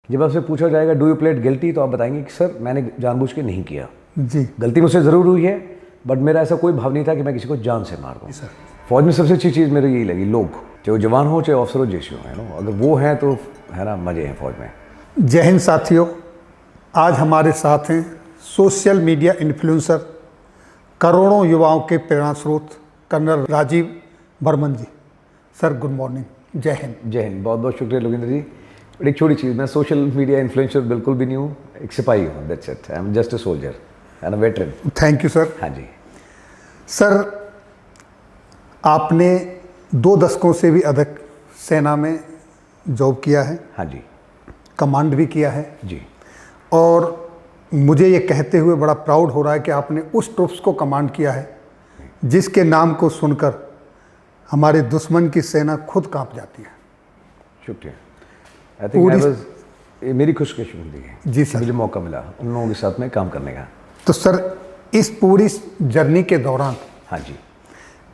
जब आपसे पूछा जाएगा डू यू प्लेड गिल्टी, तो आप बताएंगे कि सर मैंने जानबूझ के नहीं किया, जी। गलती मुझसे ज़रूर हुई है, बट मेरा ऐसा कोई भाव नहीं था कि मैं किसी को जान से मार दूँ। फौज में सबसे अच्छी चीज़ मेरी यही लगी, लोग, चाहे वो जवान हो चाहे ऑफिसर हो, जैसे हो, है ना, अगर वो हैं तो है ना, मज़े हैं फौज में। जय हिंद साथियों, आज हमारे साथ हैं सोशल मीडिया इन्फ्लुएंसर, करोड़ों युवाओं के प्रेरणा स्रोत कर्नल राजीव बर्मन जी। सर गुड मॉर्निंग, जय हिंद। जय हिंद, बहुत बहुत शुक्रिया लोकेंद्र जी। बट एक छोटी चीज़, मैं सोशल मीडिया इन्फ्लुएंसर बिल्कुल भी नहीं हूँ, एक सिपाही हूँ, that's it, I am just a soldier and a veteran. Thank you sir. हाँ जी सर, आपने 2 दशकों से भी अधिक सेना में जॉब किया है, हाँ जी कमांड भी किया है जी। और मुझे ये कहते हुए बड़ा प्राउड हो रहा है कि आपने उस ट्रुप्स को कमांड किया है जिसके नाम को सुनकर हमारे दुश्मन की सेना खुद कांप जाती है। शुक्रिया। आई थिंक आई वाज, ये मेरी खुशकिस्मती है जी सर, मुझे मौका मिला उन लोगों के साथ में काम करने का। तो सर इस पूरी जर्नी के दौरान हाँ जी,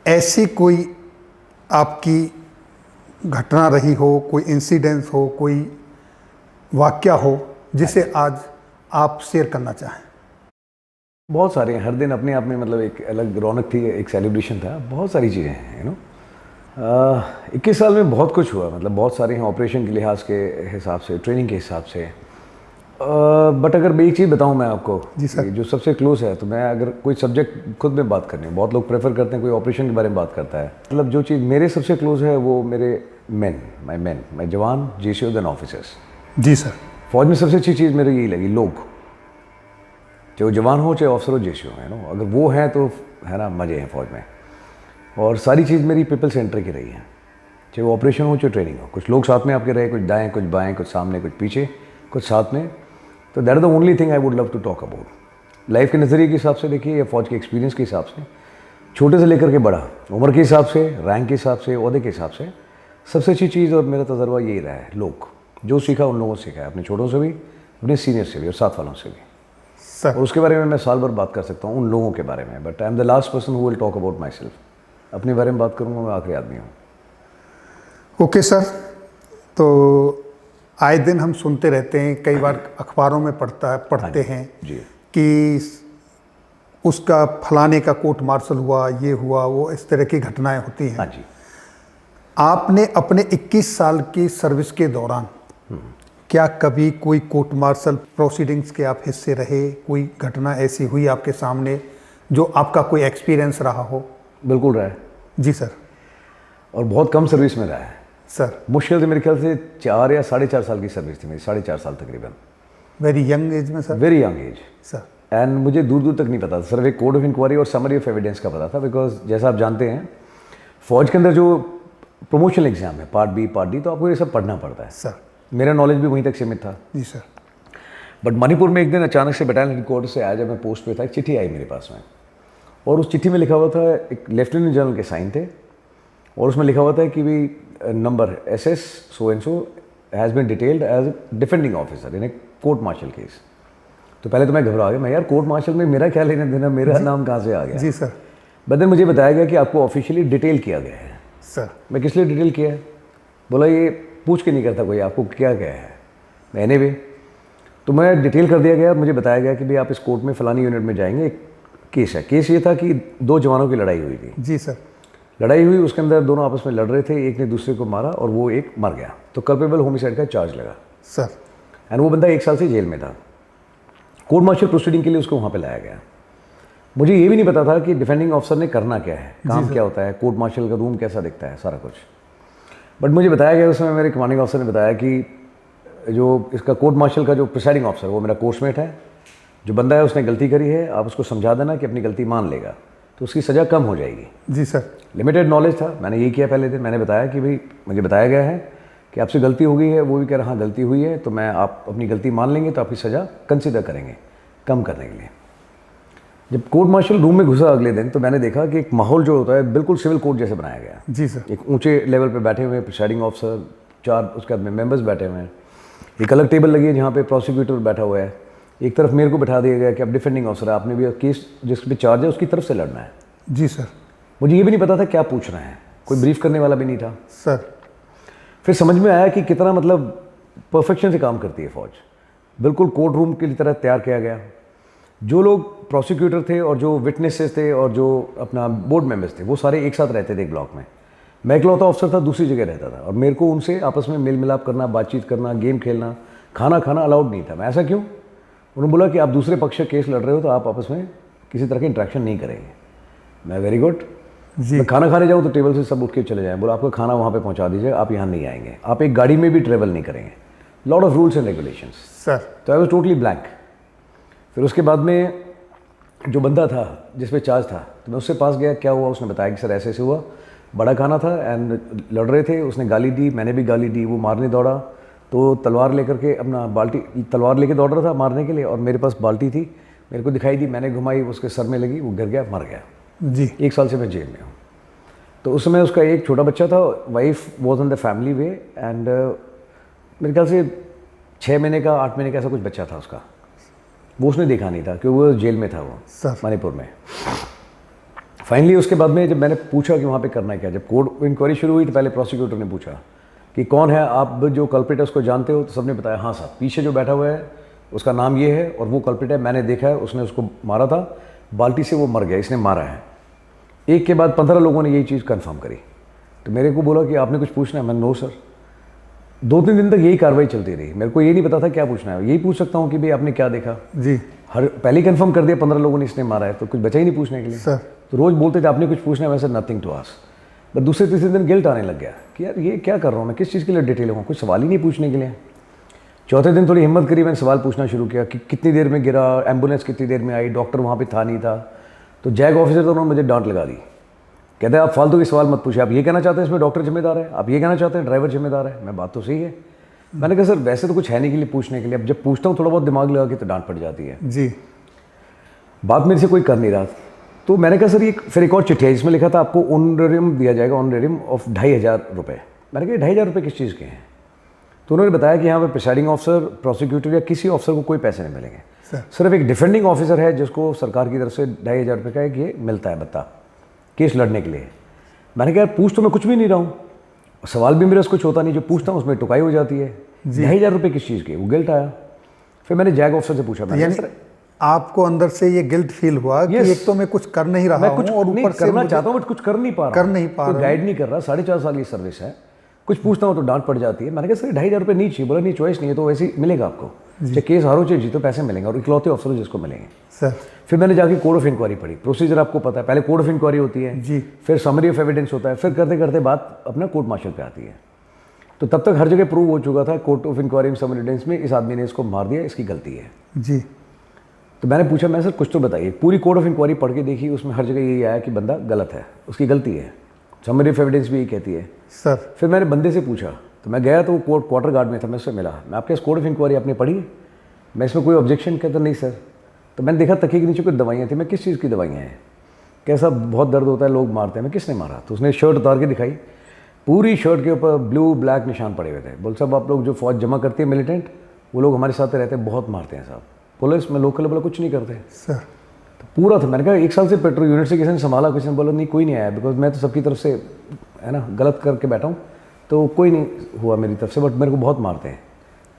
ऐसी कोई आपकी घटना रही हो, कोई इंसिडेंस हो, कोई वाकया हो जिसे आज आप शेयर करना चाहें? बहुत सारे हैं, हर दिन अपने आप में मतलब एक अलग रौनक थी, एक सेलिब्रेशन था, बहुत सारी चीज़ें हैं, यू नो। 21 साल में बहुत कुछ हुआ, मतलब बहुत सारे हैं, ऑपरेशन के लिहाज के हिसाब से, ट्रेनिंग के हिसाब से। बट अगर मैं एक चीज़ बताऊं मैं आपको, जी सर, जो सबसे क्लोज है, तो मैं अगर कोई सब्जेक्ट खुद में बात करनी है, बहुत लोग प्रेफर करते हैं कोई ऑपरेशन के बारे में बात करता है, मतलब जो चीज़ मेरे सबसे क्लोज है वो मेरे मैं जवान, जेसीओ देन ऑफिसर्स। जी सर। फौज में सबसे अच्छी चीज़ मेरी यही लगी, लोग, चाहे वो जवान हो चाहे ऑफिसर हो, जैसे हो, है ना, अगर वो हैं तो है ना, मज़े हैं फौज में। और सारी चीज़ मेरी पीपल सेंटर की रही है, चाहे वो ऑपरेशन हो चाहे ट्रेनिंग हो। कुछ लोग साथ में आपके रहे, कुछ दाएं कुछ बाएं, कुछ सामने कुछ पीछे, कुछ साथ में। तो that is the only thing I would love to talk about. Life के नज़रिए के हिसाब से देखिए, या फौज के एक्सपीरियंस के हिसाब से, छोटे से लेकर के बड़ा, उम्र के हिसाब से, रैंक के हिसाब से, ओहदे के हिसाब से, सबसे अच्छी चीज़ और मेरा तजर्बा यही रहा है, लोग। जो सीखा उन लोगों से सीखा है, अपने छोटों से भी, अपने सीनियर से भी और साथ वालों से भी सर। और उसके बारे में मैं साल भर बात कर सकता हूँ उन लोगों के बारे में, but I am the last person who will talk about my self. अपने बारे में बात करूँगा, मैं आखिरी आदमी हूँ। ओके सर, तो आए दिन हम सुनते रहते हैं, कई बार अखबारों में पढ़ते हैं जी कि उसका फलाने का कोर्ट मार्शल हुआ, ये हुआ, वो, इस तरह की घटनाएं होती हैं। हाँ जी। आपने अपने 21 साल की सर्विस के दौरान क्या कभी कोई कोर्ट मार्शल प्रोसीडिंग्स के आप हिस्से रहे? कोई घटना ऐसी हुई आपके सामने जो आपका कोई एक्सपीरियंस रहा हो? बिल्कुल रहा है जी सर। और बहुत कम सर्विस में रहा है सर मुश्किल से, मेरे ख्याल से 4 या 4.5 साल की सर्विस थी मेरी, 4.5 साल तकरीबन। वेरी यंग एज में sir? Very young age sir. And मुझे दूर दूर तक नहीं पता था, सिर्फ एक कोड ऑफ इंक्वायरी और समरी ऑफ एविडेंस का पता था, बिकॉज जैसा आप जानते हैं फौज के अंदर जो प्रमोशनल एग्जाम है, पार्ट बी पार्ट डी, तो आपको ये सब पढ़ना पड़ता है। सर मेरा नॉलेज भी वहीं तक सीमित था। जी सर। बट मणिपुर में एक दिन अचानक से बटालियन हेडक्वार्टर से आया, जब मैं पोस्ट पे था, एक चिट्ठी आई मेरे पास में, और उस चिट्ठी में लिखा हुआ था, एक लेफ्टिनेंट जनरल के साइन थे, और उसमें लिखा हुआ था कि भी number SS so and so has been detailed as defending officer in a court martial case. तो पहले तो मैं घबरा गया, मैं यार कोर्ट मार्शल में मेरा क्या लेना देना, मेरा नाम कहाँ से आ गया? जी सर। बट देन मुझे बताया गया कि आपको ऑफिशियली डिटेल किया गया है। सर मैं किस लिए डिटेल किया है? बोला ये पूछ के नहीं करता कोई आपको क्या क्या है। मैंने भी, तो मैं डिटेल कर दिया गया, मुझे बताया गया कि भाई आप इस कोर्ट में फ़लानी यूनिट में जाएंगे, एक केस है। केस ये था कि 2 जवानों की लड़ाई हुई थी। जी सर। लड़ाई हुई, उसके अंदर दोनों आपस में लड़ रहे थे, एक ने दूसरे को मारा और वो एक मर गया, तो कल्पेबल होमिसाइड का चार्ज लगा सर। एंड वो बंदा 1 साल से जेल में था। कोर्ट मार्शल प्रोसीडिंग के लिए उसको वहाँ पे लाया गया। मुझे ये भी नहीं पता था कि डिफेंडिंग ऑफिसर ने करना क्या है, काम क्या होता है, कोर्ट मार्शल का रूम कैसा दिखता है, सारा कुछ। बट मुझे बताया गया, उसमें मेरे कमांडिंग ऑफिसर ने बताया कि जो इसका कोर्ट मार्शल का जो प्रिसाइडिंग ऑफिसर, वो मेरा कोर्समेट है, जो बंदा है उसने गलती करी है, आप उसको समझा देना कि अपनी गलती मान लेगा तो उसकी सज़ा कम हो जाएगी। जी सर। लिमिटेड नॉलेज था, मैंने यही किया पहले दिन। मैंने बताया कि भाई मुझे बताया गया है कि आपसे गलती हो गई है, वो भी कह रहा हाँ गलती हुई है, तो मैं आप अपनी गलती मान लेंगे तो आपकी सज़ा कंसिडर करेंगे कम करने के लिए। जब कोर्ट मार्शल रूम में घुसा अगले दिन, तो मैंने देखा कि एक माहौल जो होता है बिल्कुल सिविल कोर्ट जैसे बनाया गया। जी सर। एक ऊंचे लेवल पे बैठे हुए प्रिसाइडिंग ऑफिसर, 4 उसके बाद में मेंबर्स बैठे हुए हैं, एक अलग टेबल लगी है जहाँ पे प्रोसिक्यूटर बैठा हुआ है, एक तरफ मेरे को बैठा दिया गया कि आप डिफेंडिंग ऑफिसर है, आपने भी केस जिस पे चार्ज है उसकी तरफ से लड़ना है। जी सर। मुझे ये भी नहीं पता था क्या पूछ रहे हैं, कोई ब्रीफ करने वाला भी नहीं था सर। फिर समझ में आया कि कितना मतलब परफेक्शन से काम करती है फ़ौज, बिल्कुल कोर्ट रूम की तरह तैयार किया गया। जो लोग प्रोसिक्यूटर थे और जो विटनेसेस थे और जो अपना बोर्ड मेंबर्स थे वो सारे एक साथ रहते थे एक ब्लॉक में। मैं इकलौता ऑफिसर था, दूसरी जगह रहता था, और मेरे को उनसे आपस में मेल मिलाप करना, बातचीत करना, गेम खेलना, खाना खाना अलाउड नहीं था। मैं ऐसा क्यों? उन्होंने बोला कि आप दूसरे पक्ष से केस लड़ रहे हो तो आप आपस में किसी तरह की इंट्रैक्शन नहीं करेंगे। मैं वेरी गुड जी। मैं खाना खाने जाऊँ तो टेबल से सब उठ के चले जाएं, बोला आपका खाना वहाँ पे पहुँचा दीजिए, आप यहाँ नहीं आएंगे, आप एक गाड़ी में भी ट्रेवल नहीं करेंगे। Lot of rules and regulations sir. तो आई वॉज टोटली ब्लैंक। फिर उसके बाद में जो बंदा था जिस पे चार्ज था, तो मैं उससे पास गया, क्या हुआ? उसने बताया कि सर ऐसे ऐसे हुआ, बड़ा खाना था एंड लड़ रहे थे, उसने गाली दी, मैंने भी गाली दी, वो मारने दौड़ा तो तलवार लेकर के अपना बाल्टी तलवार लेके दौड़ रहा था मारने के लिए, और मेरे पास बाल्टी थी, मेरे को दिखाई दी, मैंने घुमाई, उसके सर में लगी, वो गिर गया, मर गया। जी। 1 साल से मैं जेल में हूँ। तो उस समय उसका एक छोटा बच्चा था, wife was in the family way, and मेरे ख्याल से 6 महीने का 8 महीने का ऐसा कुछ बच्चा था उसका, वो उसने देखा नहीं था क्योंकि वो जेल में था, वो सर। मणिपुर में। फाइनली उसके बाद में जब मैंने पूछा कि वहाँ पे करना है क्या, जब कोर्ट इंक्वायरी शुरू हुई तो पहले प्रोसिक्यूटर ने पूछा कि कौन है आप, जो कल्प्रिट है उसको जानते हो? तो सबने बताया हाँ साहब, पीछे जो बैठा हुआ है उसका नाम ये है और वो कल्प्रिट है, मैंने देखा है, उसने उसको मारा था, बाल्टी से वो मर गया, इसने मारा है। एक के बाद 15 लोगों ने यही चीज़ कंफर्म करी। तो मेरे को बोला कि आपने कुछ पूछना है? मैं नो सर। 2-3 दिन तक यही कार्रवाई चलती रही, मेरे को ये नहीं पता था क्या पूछना है। यही पूछ सकता हूँ कि भाई आपने क्या देखा? जी। पहले ही कंफर्म कर दिया 15 लोगों ने इसने मारा है, तो कुछ बचा ही नहीं पूछने के लिए। सर। तो रोज़ बोलते थे आपने कुछ पूछना है? वैसे नथिंग टू आस्क। बट दूसरे तीसरे दिन गिल्ट आने लग गया कि यार ये क्या कर रहा हूँ मैं, किस चीज़ के लिए डिटेल हूँ, कुछ सवाल ही नहीं पूछने के लिए। चौथे दिन थोड़ी हिम्मत करी, मैंने सवाल पूछना शुरू किया कि कितनी देर में गिरा, एम्बुलेंस कितनी देर में आई, डॉक्टर वहाँ पे था नहीं था। तो जैग ऑफिसर तो उन्होंने मुझे डांट लगा दी, कहते हैं आप फालतू के सवाल मत पूछिए, आप ये कहना चाहते हैं इसमें डॉक्टर जिम्मेदार है, आप ये कहना चाहते हैं ड्राइवर जिम्मेदार है। मैं बात तो सही है। मैंने कहा सर वैसे तो कुछ है नहीं के लिए पूछने के लिए, अब जब पूछता हूँ थोड़ा बहुत दिमाग लगा के तो डांट पड़ जाती है। जी। बात मेरे से कोई कर नहीं रहा। तो मैंने कहा सर ये फिर एक और चिट्ठी है, इसमें लिखा था आपको ऑनरेरियम दिया जाएगा, ऑनरेरियम ऑफ 2500 रुपये। मैंने कहा 2500 रुपये किस चीज़ के हैं? तो उन्होंने बताया कि यहाँ पे प्रिसाइडिंग ऑफिसर, प्रोसिक्यूटर या किसी ऑफिसर को कोई पैसे नहीं मिलेंगे, सिर्फ एक डिफेंडिंग ऑफिसर है जिसको सरकार की तरफ से 2500 रुपये का एक ये मिलता है भत्ता केस लड़ने के लिए। मैंने कहा यार पूछ तो मैं कुछ भी नहीं रहा हूँ, सवाल भी मेरा कुछ होता नहीं, जो पूछता हूँ उसमें टुकाई हो जाती है। 2500 रुपये किस चीज़ के? वो गिल्ट आया। फिर मैंने जैग ऑफिसर से पूछा, मैंने सर आपको अंदर से ये गिल्ट फील हुआ कि एक तो मैं कुछ कर नहीं रहा हूँ और ऊपर से करना चाहता हूँ बट कुछ कर नहीं पा रहा, कोई गाइड नहीं कर रहा। 4.5 साल की सर्विस है, कुछ पूछता हूँ तो डांट पड़ जाती है। मैंने कहा सर 2500 रुपये नहीं चाहिए। बोला नहीं चॉइस नहीं है, तो वैसे ही मिलेगा आपको, चाहे केस हारो चाहे जीतो पैसे मिलेंगे, और इकलौते अफसर जिसको मिलेंगे। सर। फिर मैंने जाके कोड ऑफ इंक्वायरी पढ़ी। प्रोसीजर आपको पता है, पहले कोड ऑफ इंक्वायरी होती है जी, फिर समरी ऑफ एविडेंस होता है, फिर करते करते बात अपना कोर्ट मार्शल पे आती है। तो तब तक हर जगह प्रूव हो चुका था कोर्ट ऑफ इंक्वायरी में, समरी एविडेंस में, इस आदमी ने इसको मार दिया, इसकी गलती है जी। तो मैंने पूछा, मैं सर कुछ तो बताइए। पूरी कोड ऑफ इंक्वायरी पढ़ के देखी, उसमें हर जगह यही आया कि बंदा गलत है, उसकी गलती है, समरी ऑफ एविडेंस भी यही कहती है। सर। फिर मैंने बंदे से पूछा, तो मैं गया तो वो कोर्ट क्वार्टर गार्ड में था, मैं उससे मिला, मैं आपके इस कोड ऑफ इंक्वायरी आपने पढ़ी? मैं इसमें कोई ऑब्जेक्शन? कहता नहीं सर। तो मैंने देखा तकिए के नीचे कुछ दवाइयाँ थी, मैं किस चीज़ की दवाइयाँ हैं? कैसा बहुत दर्द होता है, लोग मारते हैं। मैं किसने मारा? तो उसने शर्ट उतार के दिखाई, पूरी शर्ट के ऊपर ब्लू ब्लैक निशान पड़े हुए थे। बोल साहब आप लोग जो फौज जमा करती है मिलिटेंट, वो लोग हमारे साथ रहते हैं, बहुत मारते हैं साहब। पुलिस में लोकल बोला कुछ नहीं करते सर। तो पूरा था। मैंने कहा 1 साल से पेट्रोल यूनिट से किसी ने संभाला? किसी ने बोला नहीं कोई नहीं आया, बिकॉज मैं तो सबकी तरफ से है ना गलत करके बैठा हूँ, तो कोई नहीं हुआ मेरी तरफ से, बट मेरे को बहुत मारते हैं,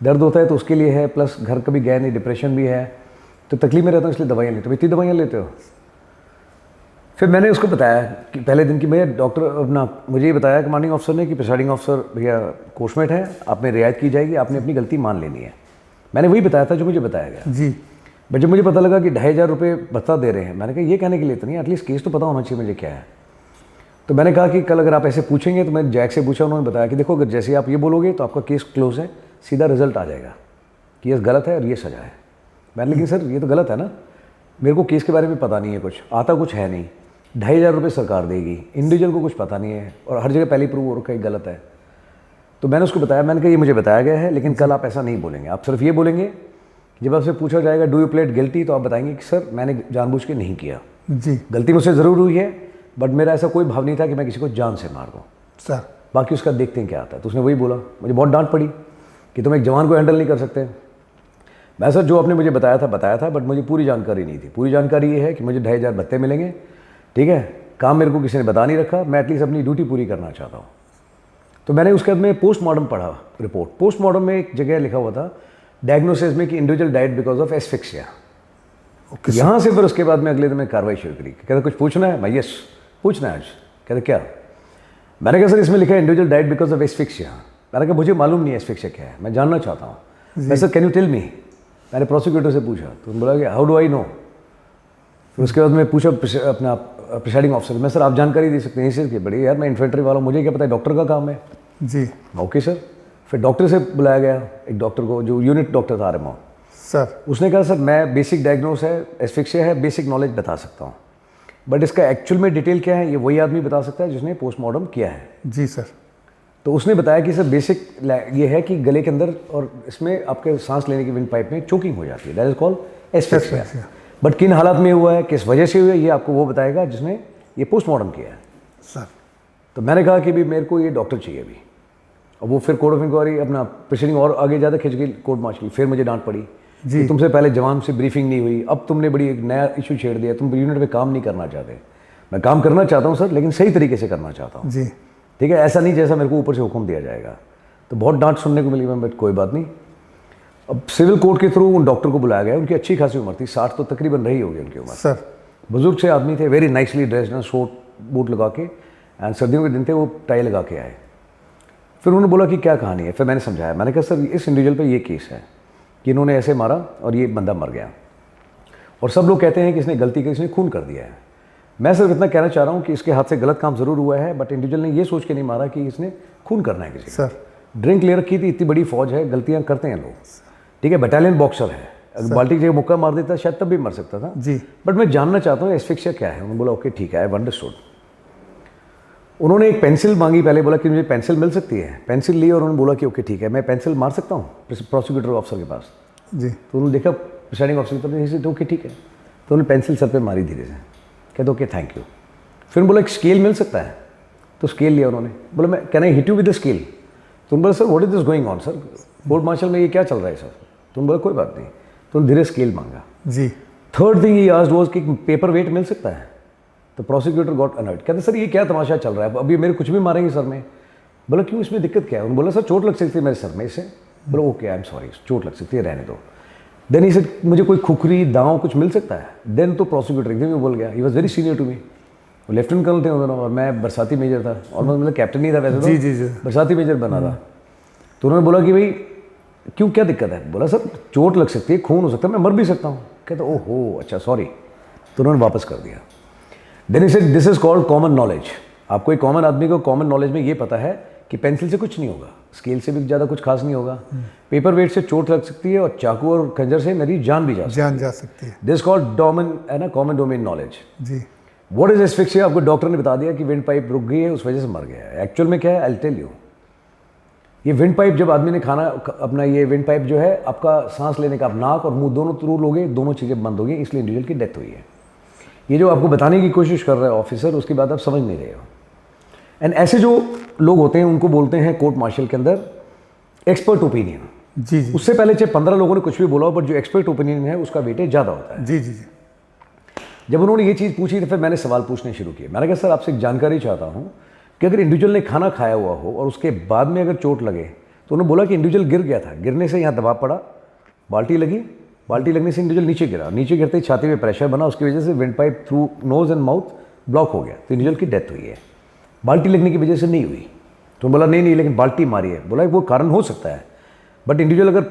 दर्द होता है तो उसके लिए है, प्लस घर कभी गया नहीं, डिप्रेशन भी है, तो तकलीफ में रहता हूँ इसलिए दवाइयाँ लेते हो। इतनी दवाइयाँ लेते हो? फिर मैंने उसको बताया कि पहले दिन की, भैया डॉक्टर अपना मुझे ये बताया कमांडिंग ऑफिसर ने कि प्रिसाइडिंग ऑफिसर भैया कोर्समेट है, आप में रियायत की जाएगी, आपने अपनी गलती मान लेनी है। मैंने वही बताया था जो मुझे बताया गया जी। बट जब मुझे पता लगा कि 2500 रुपये भत्ता दे रहे हैं, मैंने कहा ये कहने के लिए तो नहीं, एटलीस्ट केस तो पता होना चाहिए मुझे क्या है। तो मैंने कहा कि कल अगर आप ऐसे पूछेंगे, तो मैंने जैक से पूछा, उन्होंने बताया कि देखो अगर जैसे आप ये बोलोगे तो आपका केस क्लोज है, सीधा रिजल्ट आ जाएगा कि ये गलत है और ये सजा है। मैंने लेकिन सर ये तो गलत है ना, मेरे को केस के बारे में पता नहीं है, कुछ आता कुछ है नहीं, 2500 रुपये सरकार देगी, इंडिविजुअल को कुछ पता नहीं है, और हर जगह पहले प्रूव हो रखा है गलत है। तो मैंने उसको बताया, मैंने कहा ये मुझे बताया गया है, लेकिन कल आप ऐसा नहीं बोलेंगे, आप सिर्फ ये बोलेंगे, जब आपसे पूछा जाएगा डू यू प्लेड गिल्टी, तो आप बताएंगे कि सर मैंने जानबूझ के नहीं किया, जी, गलती मुझसे ज़रूर हुई है, बट मेरा ऐसा कोई भाव नहीं था कि मैं किसी को जान से मार दूँ सर। बाकी उसका देखते हैं क्या आता है। तो उसने वही बोला, मुझे बहुत डांट पड़ी कि तुम एक जवान को हैंडल नहीं कर सकते। मैं सर जो आपने मुझे बताया था, बट मुझे पूरी जानकारी नहीं थी। पूरी जानकारी ये है कि मुझे 2500 भत्ते मिलेंगे, ठीक है, काम मेरे को किसी ने बता नहीं रखा, मैं एटलीस्ट अपनी ड्यूटी पूरी करना चाहता हूँ। तो मैंने उसके बाद में पोस्टमार्टम पढ़ा रिपोर्ट। पोस्टमार्टम में एक जगह लिखा हुआ था डायग्नोसिस में कि individual died because of asphyxia. Okay sir. यहाँ से फिर उसके बाद में अगले दिन मैं कार्रवाई शुरू करी। कहते कुछ पूछना है? मैं यस पूछना है आज। कहते क्या? मैंने कहा सर इसमें लिखा है individual died because of asphyxia. मैंने कहा मुझे मालूम नहीं है एस्फिक्सिया क्या है, मैं जानना चाहता हूँ। मैं sir can you tell me? मैंने प्रोसिक्यूटर से पूछा तो उन्होंने बोला कि हाउ डू आई नो। फिर उसके बाद मैं पूछा अपना प्रिसाइडिंग ऑफिसर, मैं सर आप जानकारी दे सकते हैं इसी की? बड़ी यार मैं इन्फेंट्री वाला हूँ, मुझे क्या पता है, डॉक्टर का काम है। जी ओके सर। फिर डॉक्टर से बुलाया गया, एक डॉक्टर को जो यूनिट डॉक्टर था RMO। सर उसने कहा सर मैं बेसिक डायग्नोस है, एस्फिक्सिया है, बेसिक नॉलेज बता सकता हूँ, बट इसका एक्चुअल में डिटेल क्या है ये वही आदमी बता सकता है जिसने पोस्टमार्टम किया है। जी सर। तो उसने बताया कि सर बेसिक ये है कि गले के अंदर और इसमें आपके सांस लेने की विंड पाइप में चोकिंग हो जाती है, that is called asphyxia. But किन हालात में हुआ है, किस वजह से हुआ है, ये आपको वो बताएगा जिसने ये पोस्टमार्टम किया है सर। तो मैंने कहा कि भी मेरे को ये डॉक्टर चाहिए अभी। और वो फिर कोर्ट ऑफ इंक्वायरी अपना प्रोसीडिंग और आगे ज़्यादा खिंच गई कोर्ट मार्शल। फिर मुझे डांट पड़ी जी। कि तुमसे पहले जवान से ब्रीफिंग नहीं हुई, अब तुमने बड़ी एक नया इशू छेड़ दिया, तुम यूनिट में काम नहीं करना चाहते। मैं काम करना चाहता हूँ सर, लेकिन सही तरीके से करना चाहता हूँ। जी। ठीक है, ऐसा नहीं जैसा मेरे को ऊपर से हुक्म दिया जाएगा। तो बहुत डांट सुनने को मिली मैं, बट कोई बात नहीं। अब सिविल कोर्ट के थ्रू उन डॉक्टर को बुलाया गया। उनकी अच्छी खासी उम्र थी, 60 तो तकरीबन रही होगी उनकी उम्र। सर बुजुर्ग से आदमी थे, वेरी नाइसली ड्रेस्ड ना, शॉर्ट बूट लगा के, एंड सर्दियों के दिन थे, वो टाई लगा के आए। फिर उन्होंने बोला कि क्या कहानी है। फिर मैंने समझाया, मैंने कहा सर इस इंडिविजुअल पे ये केस है कि इन्होंने ऐसे मारा और ये बंदा मर गया, और सब लोग कहते हैं कि इसने गलती की, इसने खून कर दिया है। मैं सिर्फ इतना कहना चाह रहा हूँ कि इसके हाथ से गलत काम ज़रूर हुआ है, बट इंडिविजुअल ने ये सोच के नहीं मारा कि इसने खून करना है किसी सर। ड्रिंक ले रखी थी, इतनी बड़ी फौज है, गलतियाँ करते हैं लोग। ठीक है, बटालियन बॉक्सर है, अगर बाल्टी की जगह मुक्का मार देता शायद तब भी मर सकता था। जी। बट मैं जानना चाहता हूँ एस्फिक्सिया क्या है। उन्होंने बोला ओके ठीक है, आई अंडरस्टूड। उन्होंने एक पेंसिल मांगी, पहले बोला कि मुझे पेंसिल मिल सकती है। पेंसिल ली और उन्होंने बोला कि ओके ठीक है, मैं पेंसिल मार सकता हूँ प्रोसिक्यूटर ऑफिसर के पास। जी। तो उन्होंने देखा प्रिसाइडिंग ऑफिसर की तरफ से, तो ओके ठीक है। तो उन्होंने पेंसिल सर पे मारी धीरे से, कहते ओके थैंक यू। फिर बोला एक स्केल मिल सकता है, तो स्केल लिया उन्होंने। बोला मैं can I hit you with the scale? तो उन्होंने बोला sir what is this going on sir, court martial में ये क्या चल रहा है सर? तो उन्होंने बोला कोई बात नहीं। तो धीरे स्केल मांगा। जी। Third thing he asked was कि पेपर वेट मिल सकता है? तो प्रोसिक्यूटर गॉट अनर्ड, कहते सर ये क्या तमाशा चल रहा है, अभी मेरे कुछ भी मारेंगे सर में। बोला क्यों, इसमें दिक्कत क्या है? उन्होंने बोला सर चोट लग सकती है मेरे सर में इससे। बोला ओके आई एम सॉरी, चोट लग सकती है, रहने दो। देन ही सेड मुझे कोई खुखरी दांव कुछ मिल सकता है? देन तो प्रोसिक्यूटर एकदम ही बोल गया, he was very senior to me, वो लेफ्टिनेंट कर्नल थे उन्होंने, और मैं बरसाती मेजर था, और मतलब कैप्टन नहीं था वैसे तो, जी जी जी। बरसाती मेजर बना था। तो उन्होंने बोला कि भाई क्यों, क्या दिक्कत है? बोला सर चोट लग सकती है, खून हो सकता है, मैं मर भी सकता हूँ। कहते ओहो अच्छा सॉरी। तो उन्होंने वापस कर दिया। Then he said this is called common knowledge. आपको एक कॉमन आदमी को कॉमन नॉलेज में ये पता है कि पेंसिल से कुछ नहीं होगा, स्केल से भी ज़्यादा कुछ खास नहीं होगा, पेपर वेट से चोट लग सकती है, और चाकू और खंजर से मेरी जान भी जा सकती है। दिस कॉल्ड डोमेन है ना, कॉमन डोमेन नॉलेज। जी। What is asphyxia? आपको डॉक्टर ने बता दिया कि विंड पाइप रुक गई है, उस वजह से मर गया है। एक्चुअल में क्या है, आई विल टेल यू। ये विंड पाइप जब आदमी ने खाना अपना, ये विंड पाइप जो है आपका सांस लेने का, आप नाक और मुंह दोनों थ्रू लोगे, दोनों चीज़ें बंद हो गई, इसलिए इंडिविजुअल की डेथ हुई है। ये जो आपको बताने की कोशिश कर रहा है ऑफिसर, उसके बाद आप समझ नहीं रहे हो। एंड ऐसे जो लोग होते हैं उनको बोलते हैं कोर्ट मार्शल के अंदर एक्सपर्ट ओपिनियन। जी जी। उससे पहले चाहे 15 लोगों ने कुछ भी बोला हो, बट जो एक्सपर्ट ओपिनियन है उसका वेटेज ज़्यादा होता है। जी जी जी। जब उन्होंने ये चीज़ पूछी तो फिर मैंने सवाल पूछने शुरू किए। मैंने कहा सर आपसे एक जानकारी चाहता हूँ कि अगर इंडिविजुअल ने खाना खाया हुआ हो और उसके बाद में अगर चोट लगे, तो उन्होंने बोला कि इंडिविजुअल गिर गया था, गिरने से यहाँ दबाव पड़ा, बाल्टी लगी, बाल्टी लगने से इंडिविजुअल नीचे गिरा, नीचे गिरते ही छाती में प्रेशर बना, उसकी वजह से wind pipe through nose and mouth block हो गया, तो इंडिविजुअल की डेथ हुई है। बाल्टी लगने की वजह से नहीं हुई। तो बोला नहीं लेकिन बाल्टी मारी है। बोला वो कारण हो सकता है, बट इंडिविजुअल अगर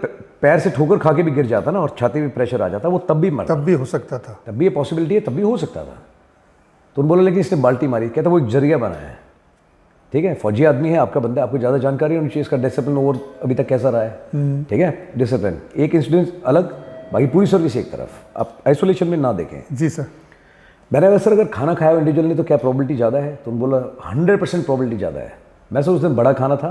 पैर से ठोकर खा के भी गिर जाता ना और छाती में प्रेशर आ जाता, वो तब भी मरता, तब भी हो सकता था, तब भी ये पॉसिबिलिटी है, तब भी हो सकता था। तो बोला लेकिन इसने बाल्टी मारी। कहता वो एक जरिया बना है। ठीक है, फौजी आदमी है, आपका बंदा, आपको ज़्यादा जानकारी होनी चाहिए इसका डिसिप्लिन ओवर अभी तक कैसा रहा है। ठीक है, डिसिप्लिन एक इंसिडेंट अलग, बाकी पूरी सर्विस एक तरफ, आप आइसोलेशन में ना देखें। जी सर। मैंने कहा सर अगर खाना खाया हो इंडिविजुअल ने तो क्या प्रॉबिलिटी ज़्यादा है? तो बोला 100% प्रॉबिलिटी ज़्यादा है। मैं सर उस दिन बड़ा खाना था,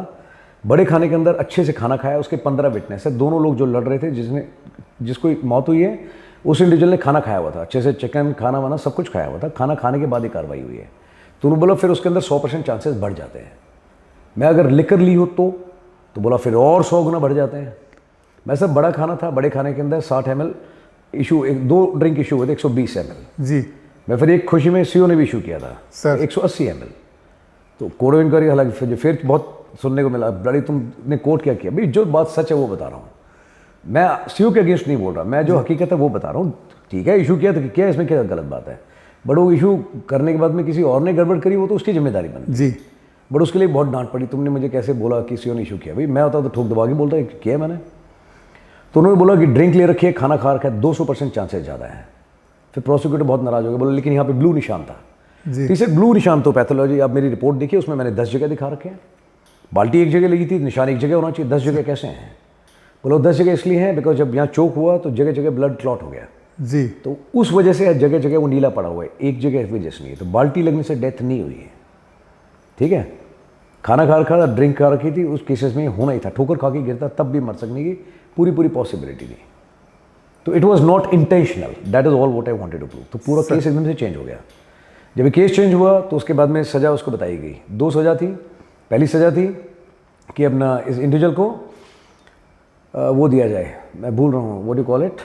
बड़े खाने के अंदर अच्छे से खाना खाया, उसके 15 विटनेस है, दोनों लोग जो लड़ रहे थे, जिसको मौत हुई है उस इंडिविजुअल ने खाना खाया हुआ था, अच्छे से चिकन खाना वाना सब कुछ खाया हुआ था, खाना खाने के बाद ही कार्रवाई हुई है। तो उन्होंने बोला फिर उसके अंदर 100% चांसेस बढ़ जाते हैं। मैं अगर लिकर ली हो तो बोला फिर और 100 गुना बढ़ जाते हैं। मैं सर बड़ा खाना था, बड़े खाने के अंदर 60 ml इशू, 2 ड्रिंक इशू हुए थे 120 ml। जी। मैं फिर एक खुशी में सीओ ने भी इशू किया था सर 180 ml। तो कोर्ट ऑफ इंक्वायरी हालांकि फिर बहुत सुनने को मिला, बड़ी तुमने कोर्ट क्या किया। भाई जो बात सच है वो बता रहा हूँ, मैं सीओ के अगेंस्ट नहीं बोल रहा, मैं जो हकीकत है वो बता रहा हूँ। ठीक है, इशू किया तो क्या, इसमें क्या गलत बात है, बट वो इशू करने के बाद में किसी और ने गड़बड़ करी, वो तो उसकी जिम्मेदारी बनती जी। बट उसके लिए बहुत डांट पड़ी, तुमने मुझे कैसे बोला कि सीओ ने इशू किया। भाई मैं होता तो ठोक दबा के बोलता किया मैंने। तो उन्होंने बोला कि ड्रिंक ले रखी है, खाना खा रखा है, 200% चांसेस ज़्यादा है। फिर प्रोसिक्यूटर बहुत नाराज़ हो गया, बोला लेकिन यहाँ पे ब्लू निशान था। तीसरे ब्लू निशान तो पैथोलॉजी, आप मेरी रिपोर्ट देखिए, उसमें मैंने 10 जगह दिखा रखे हैं। बाल्टी एक जगह लगी थी, निशान एक जगह होना चाहिए, 10 जगह कैसे हैं? बोलो 10 जगह इसलिए हैं बिकॉज जब यहाँ चोक हुआ तो जगह जगह ब्लड क्लॉट हो गया जी। तो उस वजह से जगह जगह वो नीला पड़ा हुआ है, एक जगह वजह से नहीं है। तो बाल्टी लगने से डेथ नहीं हुई है, ठीक है। खाना खा रखा था, ड्रिंक खा रखी थी, उस केसेस में होना ही था। ठोकर खा के गिरता तब भी मर सकने की पूरी पॉसिबिलिटी थी। तो it was not intentional, that is all what I wanted to prove. तो पूरा केस एकदम से चेंज हो गया। जब केस चेंज हुआ तो उसके बाद में सज़ा उसको बताई गई। 2 सज़ा थी। पहली सज़ा थी कि अपना इस इंडिविजुअल को वो दिया जाए, मैं भूल रहा हूँ, what you call it,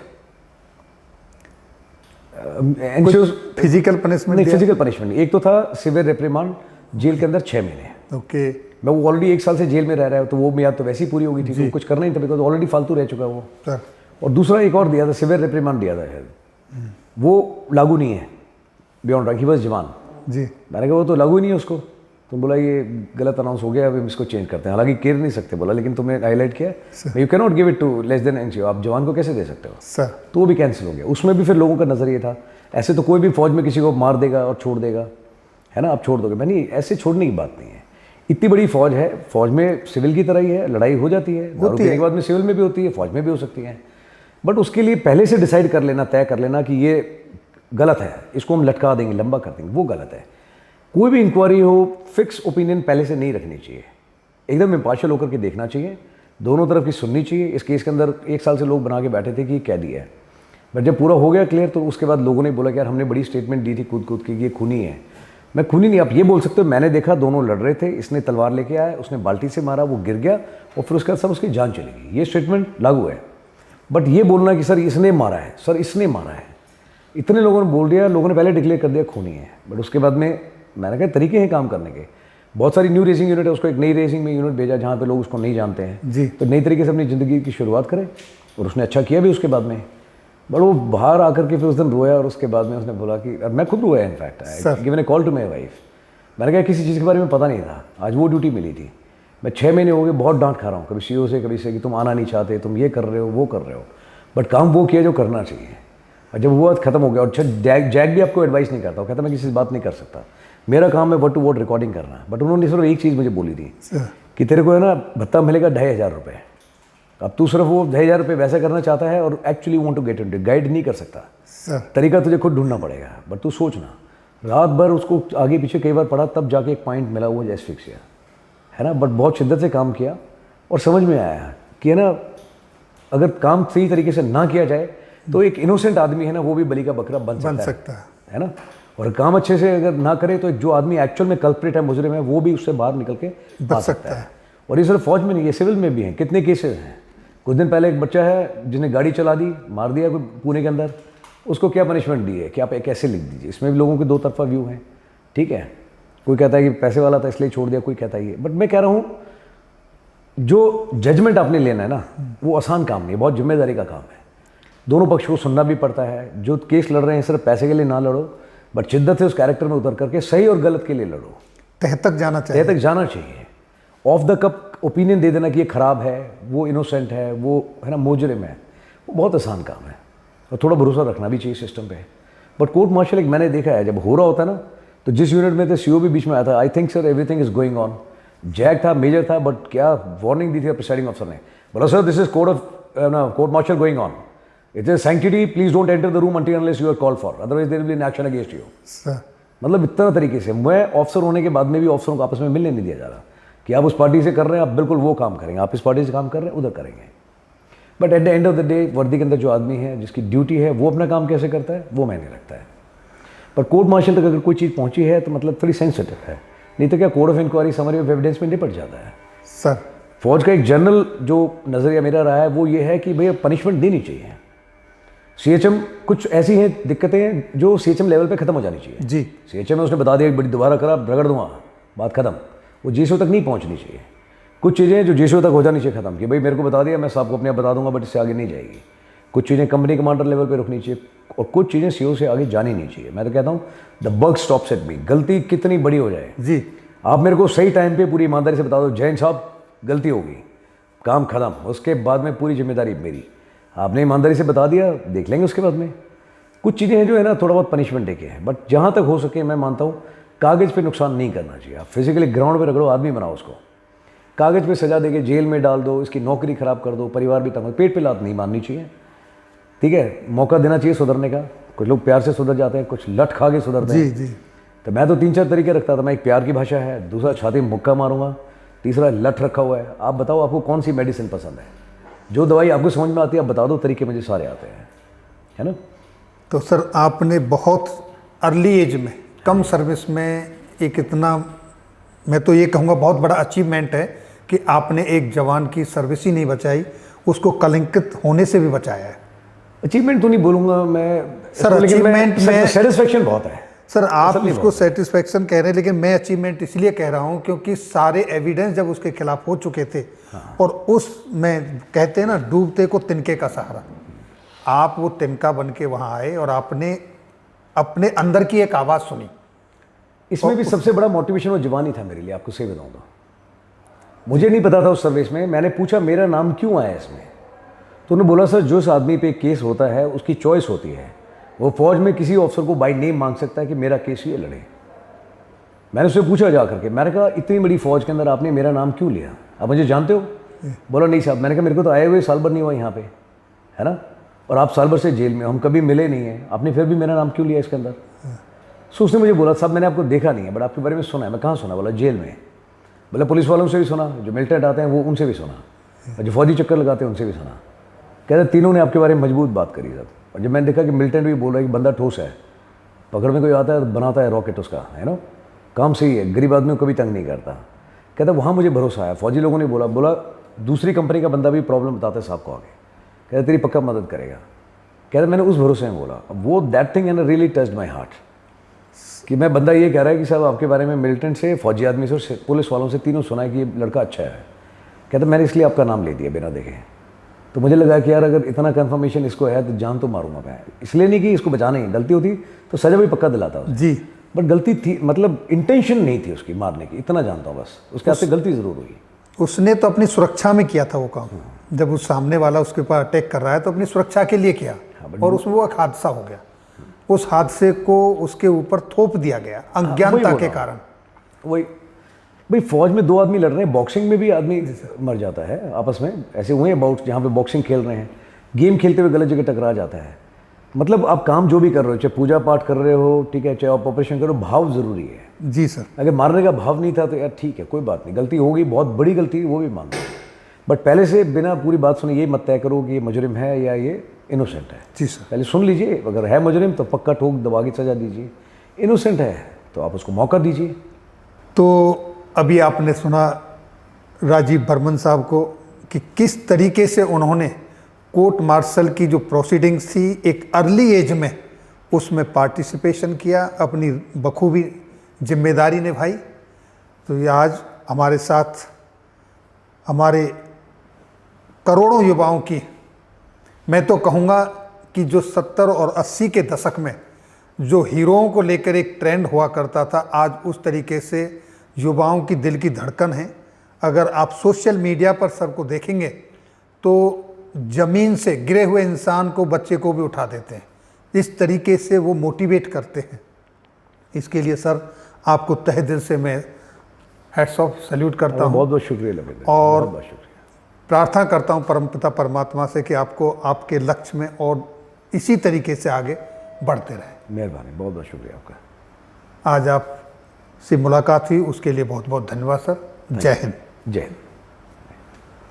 physical punishment. नहीं, फिजिकल पनिशमेंट। एक तो था सिवियर रिप्रिमांड, जेल के अंदर 6 महीने। ओके। मैं वो ऑलरेडी 1 साल से जेल में रह रहा है, तो वो मियाद तो वैसे ही पूरी हो गई थी, तो कुछ करना ही था बिकॉज ऑलरेडी फालतू रह चुका है वो। सर। और दूसरा एक और दिया था, सिवियर रिप्रिमांड दिया था शायद, वो लागू नहीं है बियॉन्ड राइट, ही वाज जवान जी। मैंने कहा वो तो लागू ही नहीं है उसको। तो बोला ये गलत अनाउंस हो गया, अब इसको चेंज करते हैं। हालांकि केयर नहीं सकते, बोला लेकिन तुमने हाईलाइट किया, you can not give it to less than NGO, आप जवान को कैसे दे सकते हो सर। तो वो भी कैंसिल हो गया। उसमें भी फिर लोगों का नज़रिया था ऐसे तो कोई भी फौज में किसी को मार देगा और छोड़ देगा, है ना, आप छोड़ दोगे। मैंने ऐसे छोड़ने की बात नहीं है, इतनी बड़ी फौज है, फौज में सिविल की तरह ही है, लड़ाई हो जाती है, दारू पीने के बाद में सिविल में भी होती है, फौज में भी हो सकती है। बट उसके लिए पहले से डिसाइड कर लेना, तय कर लेना कि ये गलत है, इसको हम लटका देंगे, लंबा कर देंगे, वो गलत है। कोई भी इंक्वायरी हो, फिक्स ओपिनियन पहले से नहीं रखनी चाहिए, एकदम इम्पार्शियल होकर के देखना चाहिए, दोनों तरफ की सुननी चाहिए। इस केस के अंदर 1 साल से लोग बना के बैठे थे कि कैदी है, बट जब पूरा हो गया क्लियर तो उसके बाद लोगों ने बोला कि यार हमने बड़ी स्टेटमेंट दी थी कूद की, ये खूनी है। मैं खूनी नहीं, आप ये बोल सकते हो मैंने देखा दोनों लड़ रहे थे, इसने तलवार लेके आया, उसने बाल्टी से मारा, वो गिर गया और फिर उसके बाद सब उसकी जान चली गई, ये स्टेटमेंट लागू है। बट ये बोलना कि सर इसने मारा है, सर इसने मारा है, इतने लोगों ने बोल दिया, लोगों ने पहले डिक्लेयर कर दिया खूनी है। बट उसके बाद में मैंने कहा तरीके हैं काम करने के, बहुत सारी न्यू रेसिंग यूनिट है, उसको एक नई रेसिंग में यूनिट भेजा जहाँ पे लोग उसको नहीं जानते हैं जी। तो नई तरीके से अपनी ज़िंदगी की शुरुआत करें, और उसने अच्छा किया भी उसके बाद में। बट वो बाहर आकर के फिर उस दिन रोया और उसके बाद में उसने बोला कि मैं खुद रोया, in fact given a call to my wife. मैंने कहा किसी चीज़ के बारे में पता नहीं था, आज वो ड्यूटी मिली थी, मैं 6 महीने हो गए बहुत डांट खा रहा हूँ, कभी सीईओ से, कभी से कि तुम आना नहीं चाहते, तुम ये कर रहे हो, वो कर रहे हो, बट काम वो किया जो करना चाहिए। और जब वो बात खत्म हो गया, और जैक भी आपको एडवाइस नहीं करता, वो कहता मैं किसी से बात नहीं कर सकता, मेरा काम है वर्ड टू वर्ड रिकॉर्डिंग करना। बट उन्होंने सिर्फ एक चीज़ मुझे बोली थी कि तेरे को है ना भत्ता मिलेगा 2500 रुपये, अब तू सिर्फ वो 2500 रुपये वैसा करना चाहता है और actually want to get into, guide नहीं कर सकता, तरीका तुझे खुद ढूंढना पड़ेगा। बट तू सोचना, रात भर उसको आगे पीछे कई बार पढ़ा, तब जाके एक पॉइंट मिला, वो जैस फिक्स किया, है ना। बट बहुत शिद्दत से काम किया और समझ में आया कि है ना अगर काम सही तरीके से ना किया जाए तो एक इनोसेंट आदमी है ना वो भी बलि का बकरा बन सकता है ना। और काम अच्छे से अगर ना करे तो एक जो आदमी एक्चुअल में कल्प्रिट है, मुजरिम है, वो भी उससे बाहर निकल के बच सकता है। और ये सिर्फ फौज में नहीं है, सिविल में भी हैं, कितने केसेस हैं। कुछ दिन पहले एक बच्चा है जिसने गाड़ी चला दी, मार दिया कोई पुणे के अंदर, उसको क्या पनिशमेंट दी है कि आप एक ऐसे लिख दीजिए। इसमें भी लोगों के दो तरफा व्यू हैं, ठीक है। कोई कहता है कि पैसे वाला था इसलिए छोड़ दिया, कोई कहता है ये। बट मैं कह रहा हूँ जो जजमेंट आपने लेना है ना वो आसान काम नहीं है, बहुत जिम्मेदारी का काम है। दोनों पक्ष को सुनना भी पड़ता है। जो केस लड़ रहे हैं सिर्फ पैसे के लिए ना लड़ो, बट शिद्दत से उस कैरेक्टर में उतर करके सही और गलत के लिए लड़ो, तह तक जाना चाहिए, तह तक जाना चाहिए। ऑफ द कप ओपिनियन दे देना कि ये खराब है, वो इनोसेंट है, वो है ना मुजरिम है, वो बहुत आसान काम है। और थोड़ा भरोसा रखना भी चाहिए सिस्टम पे। बट कोर्ट मार्शल एक मैंने देखा है, जब हो रहा होता है ना तो जिस यूनिट में थे सीओ भी बीच में आया था, I think sir everything is going on, jack था, मेजर था, बट क्या वार्निंग दी थी प्रिसाइडिंग अफसर ने, बोला sir this is court martial going on, it is sanctity, please don't enter the room until unless you are called for, otherwise there will be an action against you. मतलब इतना तरीके से मैं ऑफिसर होने के बाद में भी ऑफिसरों को आपस में मिलने नहीं दिया जा रहा कि आप उस पार्टी से कर रहे हैं आप बिल्कुल वो काम करेंगे, आप इस पार्टी से काम कर रहे हैं उधर करेंगे। But at the end of the day वर्दी के अंदर जो आदमी है जिसकी ड्यूटी है वो अपना काम कैसे करता है वो मैंने रखता है। पर कोर्ट मार्शल तक अगर कोई चीज़ पहुंची है तो मतलब थोड़ी सेंसिटिव है, नहीं तो क्या code of inquiry summary of evidence में निपट जाता है। सर फौज का एक जनरल जो नज़रिया मेरा रहा है वो ये है कि भैया पनिशमेंट देनी चाहिए। सीएचएम कुछ ऐसी हैं दिक्कतें हैं जो सीएचएम लेवल पे खत्म हो जानी चाहिए जी। सीएचएम में उसने बता दिया बड़ी दोबारा करा रगड़ दूंगा, बात खत्म, वो जीएसओ तक नहीं पहुंचनी चाहिए। कुछ चीज़ें जो जेशो तक हो जानी चाहिए ख़त्म, कि भाई मेरे को बता दिया, मैं सबको अपने आप बता दूंगा, बट इससे आगे नहीं जाएगी। कुछ चीज़ें कंपनी कमांडर लेवल पे रुकनी चाहिए और कुछ चीज़ें सीईओ से आगे जानी नहीं चाहिए। मैं तो कहता हूँ the bug stops at me. गलती कितनी बड़ी हो जाए जी, आप मेरे को सही टाइम पे पूरी ईमानदारी से बता दो, जैन साहब गलती होगी, काम खत्म, उसके बाद में पूरी जिम्मेदारी मेरी। आपने ईमानदारी से बता दिया, देख लेंगे उसके बाद में। कुछ चीज़ें हैं जो है ना थोड़ा बहुत पनिशमेंट देके हैं, बट जहाँ तक हो सके मैं मानता हूँ कागज़ पे नुकसान नहीं करना चाहिए। आप फिजिकली ग्राउंड पे रगड़ो, आदमी बनाओ उसको, कागज़ पे सजा देके जेल में डाल दो, इसकी नौकरी ख़राब कर दो, परिवार भी तंग, पेट पे लात नहीं मारनी चाहिए। ठीक है, मौका देना चाहिए सुधरने का। कुछ लोग प्यार से सुधर जाते हैं, कुछ लट खा के सुधरते हैं। जी। तो मैं तो 3-4 तरीके रखता था। मैं एक प्यार की भाषा है, दूसरा छाती में मुक्का मारूंगा, तीसरा लठ रखा हुआ है। आप बताओ आपको कौन सी मेडिसिन पसंद है, जो दवाई आपको समझ में आती है आप बता दो, तरीके मुझे सारे आते हैं, है ना। तो सर आपने बहुत अर्ली एज में, कम सर्विस में एक इतना, मैं तो ये कहूँगा बहुत बड़ा अचीवमेंट है कि आपने एक जवान की सर्विस ही नहीं बचाई, उसको कलंकित होने से भी बचाया है। अचीवमेंट तो नहीं बोलूँगा मैं सर, अचीवमेंट में सेटिस्फेक्शन बहुत है। सर आप नहीं उसको सेटिस्फेक्शन कह रहे हैं, लेकिन मैं अचीवमेंट इसलिए कह रहा हूँ क्योंकि सारे एविडेंस जब उसके खिलाफ हो चुके थे, और उस में कहते हैं ना डूबते को तिनके का सहारा, आप वो तिनका बन के वहाँ आए और आपने अपने अंदर की एक आवाज़ सुनी। इसमें भी सबसे बड़ा मोटिवेशन वो जवानी था मेरे लिए, आपको सही बताऊँ तो। मुझे नहीं पता था उस सर्विस में, मैंने पूछा मेरा नाम क्यों आया इसमें, तो उन्होंने बोला सर जो इस आदमी पे केस होता है उसकी चॉइस होती है, वो फौज में किसी ऑफिसर को बाय नेम मांग सकता है कि मेरा केस ये लड़े। मैंने उससे पूछा जा करके, मैंने कहा इतनी बड़ी फौज के अंदर आपने मेरा नाम क्यों लिया, आप मुझे जानते हो? बोला नहीं साहब। मैंने कहा मेरे को तो आए हुए साल भर नहीं हुआ यहाँ पे, है ना, और आप साल भर से जेल में, हम कभी मिले नहीं हैं, आपने फिर भी मेरा नाम क्यों लिया इसके अंदर? सो उसने मुझे बोला साहब मैंने आपको देखा नहीं है, बट आपके बारे में सुना है। मैं कहाँ सुना? बोला जेल में। बोला पुलिस वालों से भी सुना, जो मिलिटेंट आते हैं वो उनसे भी सुना, और जो फौजी चक्कर लगाते हैं उनसे भी सुना। कहते तीनों ने आपके बारे में मजबूत बात करी साहब। और जब मैंने देखा कि मिलिटेंट भी बोल रहा है कि बंदा ठोस है, पकड़ में कोई आता है तो बनाता है रॉकेट उसका, है ना, काम सही है, गरीब आदमी को कभी तंग नहीं करता। कहता वहाँ मुझे भरोसा आया। फौजी लोगों ने बोला दूसरी कंपनी का बंदा भी प्रॉब्लम बताता है साहब को आगे, कहता तेरी पक्का मदद करेगा। कहता मैंने उस भरोसे में बोला। अब वो that thing and really touched my heart, कि मैं बंदा ये कह रहा है कि साहब आपके बारे में मिलिटेंट से, फौजी आदमी से और पुलिस वालों से तीनों सुना है कि ये लड़का अच्छा है। कहता मैंने इसलिए आपका नाम ले दिया बिना देखे। तो मुझे लगा कि यार अगर इतना कंफर्मेशन इसको है तो जान तो मारूंगा मैं, इसलिए नहीं कि इसको बचाना ही, गलती होती तो सजा भी पक्का दिलाता उसे। जी, बट गलती थी, मतलब इंटेंशन नहीं थी उसकी मारने की, इतना जानता हूँ बस। उसके हाथ से गलती ज़रूर हुई। उसने तो अपनी सुरक्षा में किया था वो काम। जब उस सामने वाला उसके ऊपर अटैक कर रहा है तो अपनी सुरक्षा के लिए किया, और उसमें वो एक हादसा हो गया। उस हादसे को उसके ऊपर थोप दिया गया अज्ञानता के कारण। वही भाई, फौज में दो आदमी लड़ रहे हैं, बॉक्सिंग में भी आदमी मर जाता है आपस में, ऐसे हुए हैं बाउट जहाँ पे बॉक्सिंग खेल रहे हैं, गेम खेलते हुए गलत जगह टकरा जाता है। मतलब आप काम जो भी कर रहे हो, चाहे पूजा पाठ कर रहे हो, ठीक है, चाहे आप ऑपरेशन करो, भाव ज़रूरी है। जी सर। अगर मारने का भाव नहीं था तो यार ठीक है, कोई बात नहीं, गलती होगी, बहुत बड़ी गलती वो भी मानता हूँ, बट पहले से बिना पूरी बात सुने ये मत तय करो कि ये मुजरिम है या ये इनोसेंट है। जी सर। पहले सुन लीजिए, अगर है मुजरिम तो पक्का ठोक दबा के सजा दीजिए, इनोसेंट है तो आप उसको मौका दीजिए। तो अभी आपने सुना राजीव बर्मन साहब को कि किस तरीके से उन्होंने कोर्ट मार्शल की जो प्रोसीडिंग्स थी एक अर्ली एज में उसमें पार्टिसिपेशन किया, अपनी बखूबी जिम्मेदारी निभाई। तो ये आज हमारे साथ हमारे करोड़ों युवाओं की, मैं तो कहूँगा कि जो 70 और 80 के दशक में जो हीरोओं को लेकर एक ट्रेंड हुआ करता था, आज उस तरीके से युवाओं की दिल की धड़कन है। अगर आप सोशल मीडिया पर सर को देखेंगे तो ज़मीन से गिरे हुए इंसान को, बच्चे को भी उठा देते हैं, इस तरीके से वो मोटिवेट करते हैं। इसके लिए सर आपको तहे दिल से मैं हैट्स ऑफ सैल्यूट करता हूँ। बहुत बहुत शुक्रिया लगे, और बहुत शुक्रिया। प्रार्थना करता हूँ परमपिता परमात्मा से कि आपको आपके लक्ष्य में और इसी तरीके से आगे बढ़ते रहें। मेहरबानी, बहुत बहुत शुक्रिया आपका। आज आपसे मुलाकात हुई उसके लिए बहुत बहुत धन्यवाद सर। जय हिंद। जय हिंद।